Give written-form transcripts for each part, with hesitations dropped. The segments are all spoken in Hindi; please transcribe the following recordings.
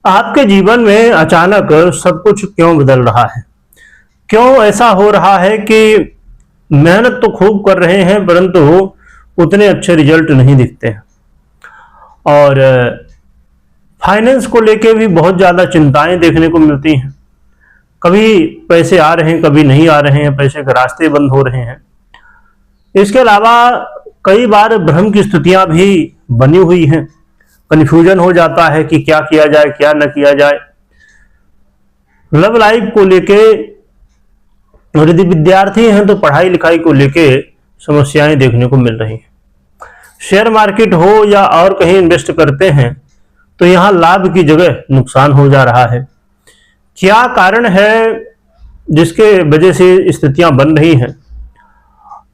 आपके जीवन में अचानक सब कुछ क्यों बदल रहा है? क्यों ऐसा हो रहा है कि मेहनत तो खूब कर रहे हैं परंतु उतने अच्छे रिजल्ट नहीं दिखते हैं और फाइनेंस को लेके भी बहुत ज़्यादा चिंताएं देखने को मिलती हैं। कभी पैसे आ रहे हैं, कभी नहीं आ रहे हैं, पैसे के रास्ते बंद हो रहे हैं। इसके अलावा कई बार भ्रम की स्थितियां भी बनी हुई हैं। कन्फ्यूजन हो जाता है कि क्या किया जाए, क्या न किया जाए। लव लाइफ को लेके और यदि विद्यार्थी हैं तो पढ़ाई लिखाई को लेके समस्याएं देखने को मिल रही हैं। शेयर मार्केट हो या और कहीं इन्वेस्ट करते हैं तो यहां लाभ की जगह नुकसान हो जा रहा है। क्या कारण है जिसके वजह से स्थितियां बन रही हैं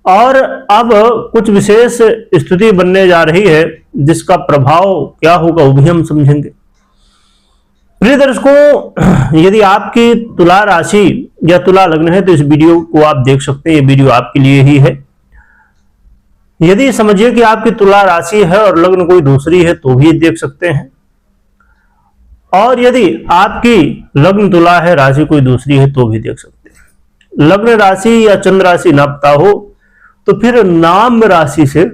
और अब कुछ विशेष स्थिति बनने जा रही है जिसका प्रभाव क्या होगा वो भी हम समझेंगे। प्रिय दर्शकों, यदि आपकी तुला राशि या तुला लग्न है तो इस वीडियो को आप देख सकते हैं। ये वीडियो आपके लिए ही है। यदि समझिए कि आपकी तुला राशि है और लग्न कोई दूसरी है तो भी देख सकते हैं, और यदि आपकी लग्न तुला है, राशि कोई दूसरी है तो भी देख सकते हैं। लग्न राशि या चंद्र राशि ना पता हो तो फिर नाम राशि से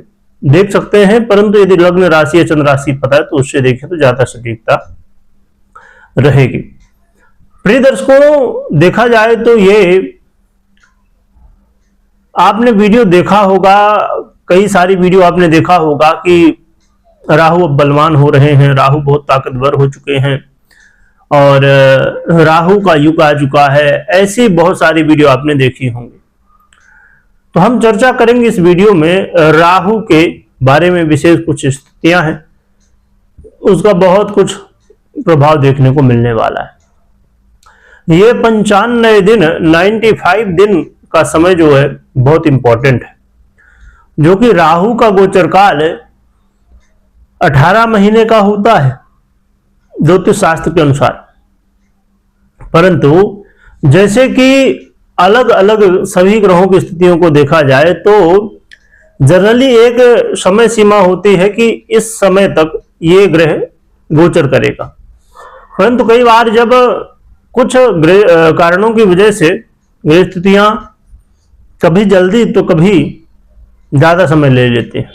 देख सकते हैं, परंतु यदि लग्न राशि या चंद्र राशि पता है तो उससे देखें तो ज्यादा सटीकता रहेगी। प्रिय दर्शकों, देखा जाए तो ये आपने वीडियो देखा होगा, कई सारी वीडियो आपने देखा होगा कि राहु अब बलवान हो रहे हैं, राहु बहुत ताकतवर हो चुके हैं और राहु का युग आ चुका है। ऐसी बहुत सारी वीडियो आपने देखी होंगी। तो हम चर्चा करेंगे इस वीडियो में राहु के बारे में। विशेष कुछ स्थितियां हैं, उसका बहुत कुछ प्रभाव देखने को मिलने वाला है। ये 95 दिन 95 दिन का समय जो है बहुत इंपॉर्टेंट है, जो कि राहु का गोचर काल 18 महीने का होता है ज्योतिष शास्त्र के अनुसार। परंतु जैसे कि अलग अलग सभी ग्रहों की स्थितियों को देखा जाए तो जनरली एक समय सीमा होती है कि इस समय तक ये ग्रह गोचर करेगा। परंतु कई बार जब कुछ कारणों की वजह से ग्रह स्थितियां कभी जल्दी तो कभी ज्यादा समय ले लेते हैं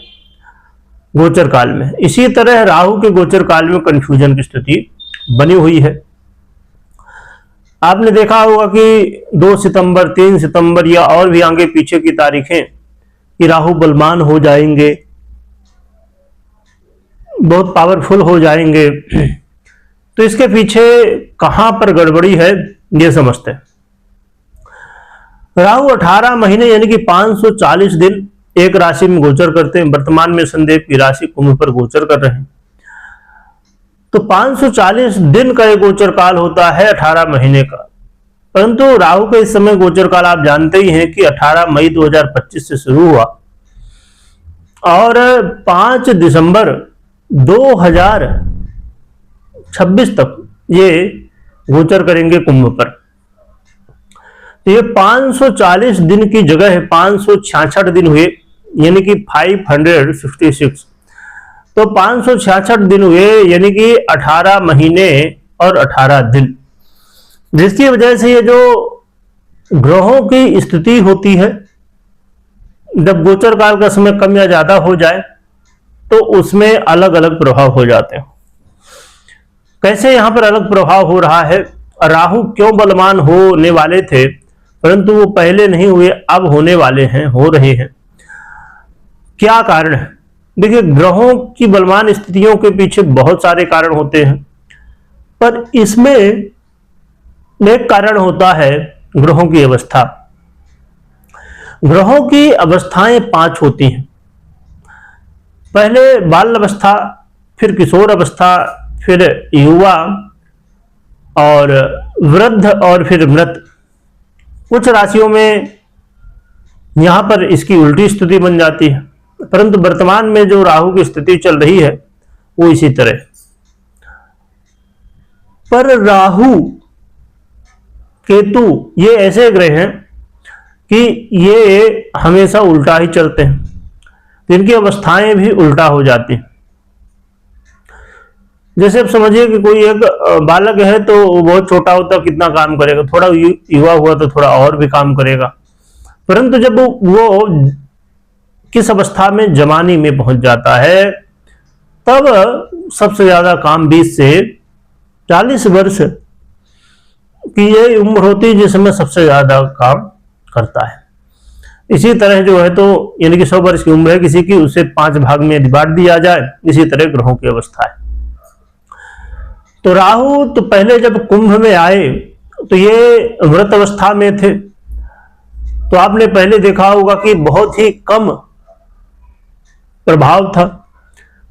गोचर काल में। इसी तरह राहु के गोचर काल में कंफ्यूजन की स्थिति बनी हुई है। आपने देखा होगा कि 2 सितंबर, 3 सितंबर या और भी आगे पीछे की तारीखें कि राहु बलवान हो जाएंगे, बहुत पावरफुल हो जाएंगे। तो इसके पीछे कहां पर गड़बड़ी है ये समझते हैं। राहु 18 महीने यानी कि 540 दिन एक राशि में गोचर करते हैं। वर्तमान में शनिदेव की राशि कुंभ पर गोचर कर रहे हैं, तो 540 दिन का एक गोचर काल होता है 18 महीने का। परंतु राहु का इस समय गोचर काल आप जानते ही हैं कि 18 मई 2025 से शुरू हुआ और 5 दिसंबर 2026 तक ये गोचर करेंगे कुंभ पर। तो ये 540 दिन की जगह है 566 दिन हुए, यानी कि 566। तो 566 दिन हुए यानी कि 18 महीने और 18 दिन, जिसकी वजह से ये जो ग्रहों की स्थिति होती है, जब गोचर काल का समय कम या ज्यादा हो जाए तो उसमें अलग अलग प्रभाव हो जाते हैं। कैसे यहां पर अलग प्रभाव हो रहा है? राहु क्यों बलवान होने वाले थे परंतु वो पहले नहीं हुए, अब होने वाले हैं, हो रहे हैं। क्या कारण है? देखिए, ग्रहों की बलवान स्थितियों के पीछे बहुत सारे कारण होते हैं, पर इसमें एक कारण होता है ग्रहों की अवस्था। ग्रहों की अवस्थाएं 5 होती हैं। पहले बाल अवस्था, फिर किशोर अवस्था, फिर युवा और वृद्ध और फिर मृत। कुछ राशियों में यहां पर इसकी उल्टी स्थिति बन जाती है, परंतु वर्तमान में जो राहु की स्थिति चल रही है वो इसी तरह। पर राहु केतु ये ऐसे ग्रह हैं कि ये हमेशा उल्टा ही चलते हैं, जिनकी अवस्थाएं भी उल्टा हो जाती हैं। जैसे आप समझिए कि कोई एक बालक है तो वो बहुत छोटा होता कितना काम करेगा, थोड़ा युवा हुआ तो थोड़ा और भी काम करेगा। परंतु जब वो किस अवस्था में जवानी में पहुंच जाता है, तब सबसे ज्यादा काम 20 से 40 वर्ष की ये उम्र होती है जिसमें सबसे ज्यादा काम करता है। इसी तरह जो है तो यानी कि 100 वर्ष की उम्र है किसी की, उसे 5 भाग में बांट दिया जाए, इसी तरह ग्रहों की अवस्था है। तो राहु तो पहले जब कुंभ में आए तो ये मृत अवस्था में थे, तो आपने पहले देखा होगा कि बहुत ही कम प्रभाव था।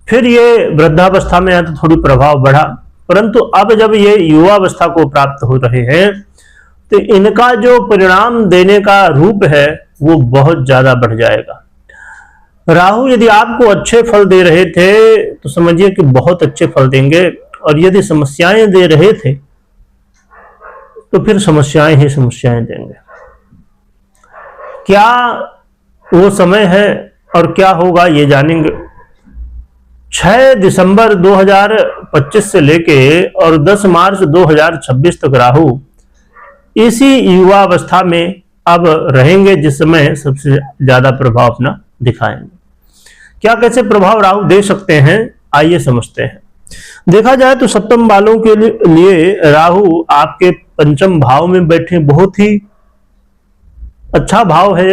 फिर ये वृद्धावस्था में आया तो थोड़ी प्रभाव बढ़ा, परंतु अब जब ये युवावस्था को प्राप्त हो रहे हैं तो इनका जो परिणाम देने का रूप है वो बहुत ज्यादा बढ़ जाएगा। राहु यदि आपको अच्छे फल दे रहे थे तो समझिए कि बहुत अच्छे फल देंगे, और यदि समस्याएं दे रहे थे तो फिर समस्याएं ही समस्याएं देंगे। क्या वो समय है और क्या होगा ये जानेंगे। 6 दिसंबर 2025 से लेके और 10 मार्च 2026 तक राहु इसी युवावस्था में अब रहेंगे, जिस समय सबसे ज्यादा प्रभाव अपना दिखाएंगे। क्या कैसे प्रभाव राहु दे सकते हैं, आइए समझते हैं। देखा जाए तो सप्तम वालों के लिए राहु आपके पंचम भाव में बैठे, बहुत ही अच्छा भाव है।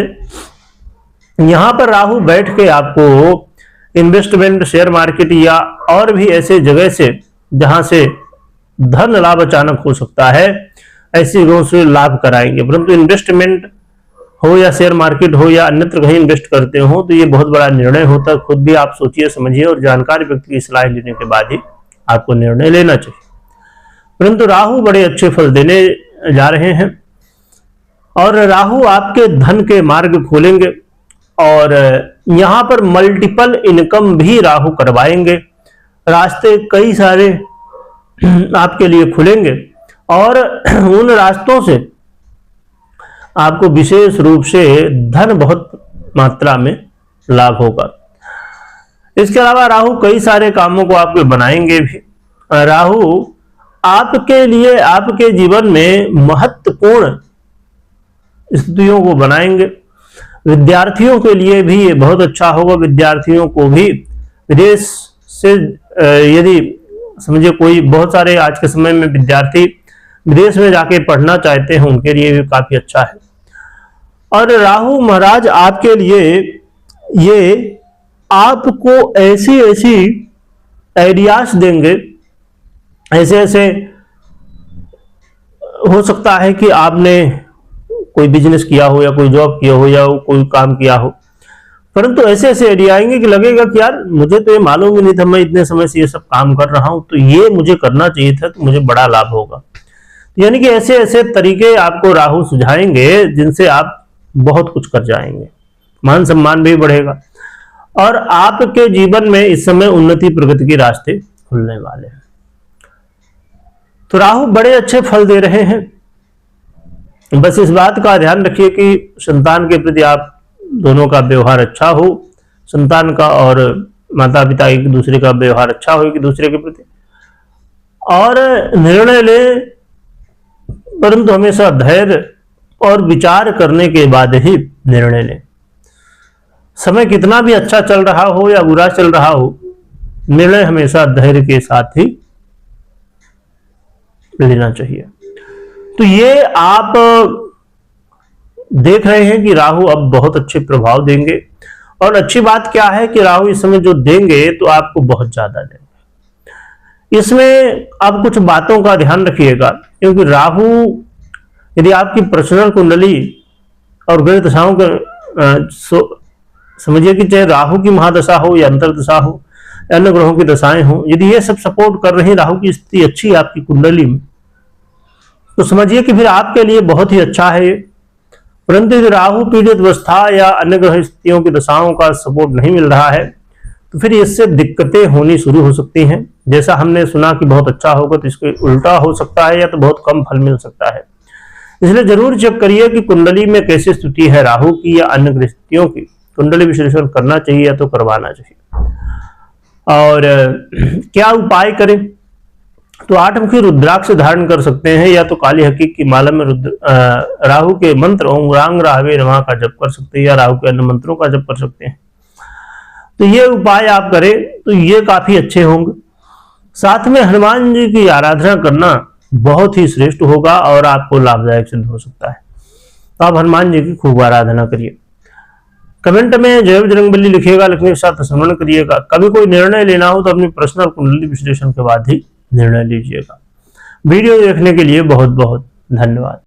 यहां पर राहु बैठ के आपको इन्वेस्टमेंट, शेयर मार्केट या और भी ऐसे जगह से जहां से धन लाभ अचानक हो सकता है, ऐसी जगहों से लाभ कराएंगे। परंतु इन्वेस्टमेंट हो या शेयर मार्केट हो या अन्यत्र कहीं इन्वेस्ट करते हो तो ये बहुत बड़ा निर्णय होता है। खुद भी आप सोचिए समझिए और जानकार व्यक्ति की सलाह लेने के बाद ही आपको निर्णय लेना चाहिए। परंतु राहु बड़े अच्छे फल देने जा रहे हैं और राहु आपके धन के मार्ग खोलेंगे, और यहां पर मल्टीपल इनकम भी राहु करवाएंगे। रास्ते कई सारे आपके लिए खुलेंगे और उन रास्तों से आपको विशेष रूप से धन बहुत मात्रा में लाभ होगा। इसके अलावा राहु कई सारे कामों को आपके बनाएंगे भी। राहु आपके लिए आपके जीवन में महत्वपूर्ण स्थितियों को बनाएंगे। विद्यार्थियों के लिए भी ये बहुत अच्छा होगा। विद्यार्थियों को भी विदेश से यदि समझिए कोई, बहुत सारे आज के समय में विद्यार्थी विदेश में जाके पढ़ना चाहते हैं, उनके लिए भी काफी अच्छा है। और राहु महाराज आपके लिए ये आपको ऐसी ऐसी आइडियाज देंगे, ऐसे ऐसे हो सकता है कि आपने कोई बिजनेस किया हो या कोई जॉब किया हो या कोई काम किया हो, परंतु ऐसे ऐसे आइडिया आएंगे कि लगेगा कि यार मुझे तो ये मालूम ही नहीं था, मैं इतने समय से ये सब काम कर रहा हूं, तो ये मुझे करना चाहिए था, तो मुझे बड़ा लाभ होगा। यानी कि ऐसे ऐसे तरीके आपको राहु सुझाएंगे जिनसे आप बहुत कुछ कर जाएंगे, मान सम्मान भी बढ़ेगा और आपके जीवन में इस समय उन्नति प्रगति के रास्ते खुलने वाले हैं। तो राहु बड़े अच्छे फल दे रहे हैं। बस इस बात का ध्यान रखिए कि संतान के प्रति आप दोनों का व्यवहार अच्छा हो, संतान का और माता पिता एक दूसरे का व्यवहार अच्छा हो एक दूसरे के प्रति, और निर्णय ले परंतु हमेशा धैर्य और विचार करने के बाद ही निर्णय लें। समय कितना भी अच्छा चल रहा हो या बुरा चल रहा हो, निर्णय हमेशा धैर्य के साथ ही लेना चाहिए। तो ये आप देख रहे हैं कि राहु अब बहुत अच्छे प्रभाव देंगे, और अच्छी बात क्या है कि राहु इस समय जो देंगे तो आपको बहुत ज्यादा देंगे। इसमें आप कुछ बातों का ध्यान रखिएगा, क्योंकि राहु यदि आपकी पर्सनल कुंडली और ग्रह दशाओं के समझिए कि चाहे राहु की महादशा हो या अंतरदशा हो या अन्य ग्रहों की दशाएं हो, यदि ये सब सपोर्ट कर रही राहु की स्थिति अच्छी है आपकी कुंडली में, तो समझिए कि फिर आपके लिए बहुत ही अच्छा है। परंतु यदि राहु पीड़ित अवस्था या अन्य ग्रह स्थितियों की दशाओं का सपोर्ट नहीं मिल रहा है तो फिर इससे दिक्कतें होनी शुरू हो सकती हैं। जैसा हमने सुना कि बहुत अच्छा होगा तो इसके उल्टा हो सकता है या तो बहुत कम फल मिल सकता है। इसलिए जरूर चेक करिए कि कुंडली में कैसी स्थिति है राहु की या अन्य ग्रह स्थितियों की। कुंडली विश्लेषण करना चाहिए या तो करवाना चाहिए। और क्या उपाय करें, तो 8 मुखी रुद्राक्ष धारण कर सकते हैं, या तो काली हकीक की माला में राहु के मंत्र ओम रांग राहवे नमः का जप कर सकते हैं, या राहु के अन्य मंत्रों का जप कर सकते हैं। तो ये उपाय आप करें तो ये काफी अच्छे होंगे। साथ में हनुमान जी की आराधना करना बहुत ही श्रेष्ठ होगा और आपको लाभदायक सिद्ध हो सकता है। तो आप हनुमान जी की खूब आराधना करिए। कमेंट में जय बजरंगबली लिखिएगा, लिखने के साथ स्मरण करिएगा। कभी कोई निर्णय लेना हो तो अपनी पर्सनल कुंडली विश्लेषण के बाद ही निर्णय लीजिएगा। वीडियो देखने के लिए बहुत बहुत धन्यवाद।